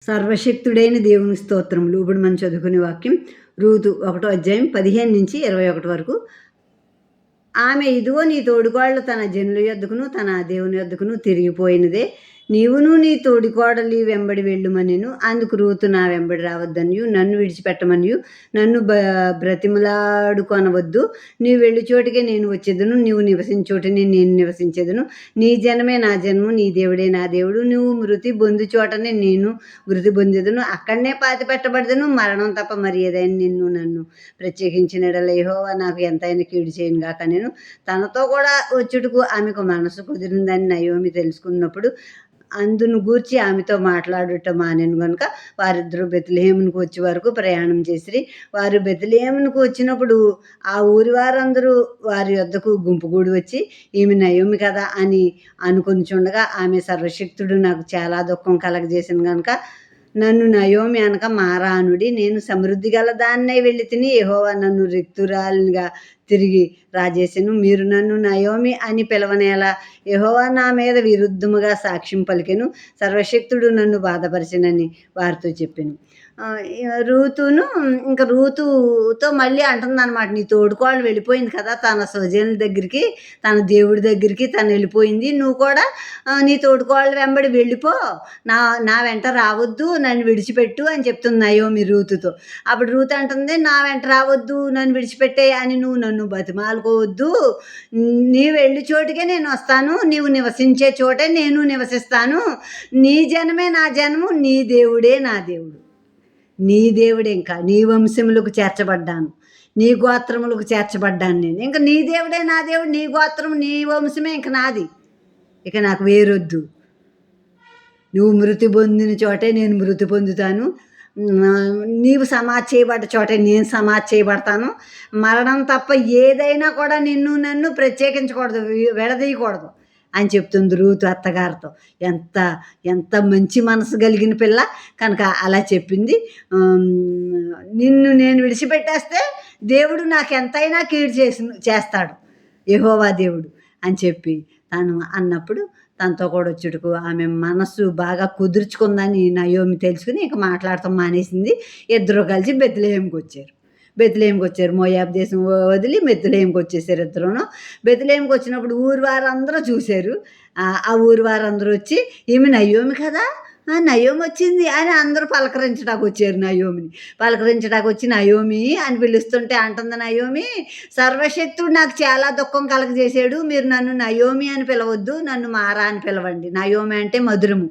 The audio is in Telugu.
సర్వశక్తుడైన దేవుని స్తోత్రములు. ఇప్పుడు మనం చదువుకునే వాక్యం రూతు 1 అధ్యాయం 15 నుంచి 21 వరకు. ఆమె ఇదిగో నీ తోడికోడలు తన జనుల యొద్దకును తన దేవుని యొద్దకును తిరిగిపోయినదే, నీవును నీ తోడికోడలి వెంబడి వెళ్ళుమనెను. అందుకు రూతు నా వెంబడి రావద్దనియు నన్ను విడిచిపెట్టమనియు నన్ను బ్రతిమలాడుకొనవద్దు. నీవు వెళ్ళు చోటికే నేను వచ్చేదను, నీవు నివసించోటనే నేను నివసించేదను. నీ జనమే నా జన్ము, నీ దేవుడే నా దేవుడు. నువ్వు మృతి పొందు చోటనే నేను మృతి పొందేదను, అక్కడనే పాతి పెట్టబడదను. మరణం తప్ప మరి ఏదైనా నన్ను ప్రత్యేకించిన యెడల యెహోవా నాకు ఎంతైనా కీడు చేయను గాక. నేను తనతో కూడా వచ్చుటకు ఆమెకు మనసు కుదిరిందని నయోమి తెలుసుకున్నప్పుడు అందును గూర్చి ఆమెతో మాట్లాడుట మానెను గనుక వారిద్దరూ బెత్లెహేమునకు వచ్చే వరకు ప్రయాణం చేసిరి. వారు బెత్లెహేమునకు వచ్చినప్పుడు ఆ ఊరి వారందరూ వారి యొద్దకు గుంపుగూడి వచ్చి, ఈమె నయోమి కదా అని అనుకొనిచుండగా, ఆమె సర్వశక్తుడు నాకు చాలా దుఃఖం కలగజేసిన గనుక నన్ను నయోమి అనక మారా అనుడి. నేను సమృద్ధి గల దాన్నై వెళ్ళి తిని, యెహోవా నన్ను రిక్తురాలినిగా తిరిగి రాజేసెను. మీరు నన్ను నయోమి అని పిలవనేలా? యెహోవా నా మీద విరుద్ధముగా సాక్ష్యం పలికెను, సర్వశక్తుడు నన్ను బాధపరిచెనని వారితో చెప్పెను. రూతుతో మళ్ళీ అంటుందన్నమాట, నీ తోడుకోళ్ళు వెళ్ళిపోయింది కదా తన స్వజనుల దగ్గరికి, తన దేవుడి దగ్గరికి తను వెళ్ళిపోయింది. నువ్వు కూడా నీ తోడుకోళ్ళు వెంబడి వెళ్ళిపో, నా వెంట రావద్దు, నన్ను విడిచిపెట్టు అని చెప్తుంది నయోమి రూతుతో. అప్పుడు రూతు అంటుంది, నా వెంట రావద్దు, నన్ను విడిచిపెట్టే అని నువ్వు నన్ను బతిమాలుకోవద్దు. నీవు వెళ్ళి చోటుకే నేను వస్తాను, నీవు నివసించే చోటే నేను నివసిస్తాను. నీ జనమే నా జనము, నీ దేవుడే నా దేవుడు. నీ దేవుడే, ఇంకా నీ వంశములకు చేర్చబడ్డాను, నీ గోత్రములకు చేర్చబడ్డాను నేను. ఇంకా నీ దేవుడే నా దేవుడు, నీ గోత్రం నీ వంశమే ఇంక నాది, ఇక నాకు వేరొద్దు. నువ్వు మృతి పొందిన చోటే నేను మృతి పొందుతాను, నీవు సమాధి చేయబడ్డ చోటే నేను సమాధి చేయబడతాను. మరణం తప్ప ఏదైనా కూడా నన్ను ప్రత్యేకించకూడదు, విడదీయకూడదు అని చెప్తుంది రూతు అత్తగారితో. ఎంత మంచి మనసు కలిగిన పిల్ల కనుక అలా చెప్పింది. నిన్ను నేను విడిచిపెట్టేస్తే దేవుడు నాకు ఎంతైనా కీడు చేస్తాడు యెహోవా దేవుడు అని చెప్పి తను అన్నప్పుడు, తనతో కూడా వచ్చుటకు ఆమె మనస్సు బాగా కుదుర్చుకుందని నయోమి తెలుసుకుని ఇక మాట్లాడటం మానేసింది. ఇద్దరు కలిసి బెత్లెహేముకి వచ్చారు. మోయాబు దేశం వదిలి బెత్లెహేముకి వచ్చేసారు ఇద్దరును. బెత్లెహేముకి వచ్చినప్పుడు ఊరి వారందరూ చూశారు. ఆ ఊరి వారందరూ వచ్చి, ఈమె నయోమి కదా, నయోమి వచ్చింది అని అందరూ పలకరించడానికి వచ్చారు. పలకరించడానికి వచ్చి నయోమి అని పిలుస్తుంటే అంటుంది నయోమి, సర్వశక్తుడు నాకు చాలా దుఃఖం కలగజేశాడు, మీరు నన్ను నయోమి అని పిలవద్దు, నన్ను మారా అని పిలవండి. నయోమి అంటే మధురము.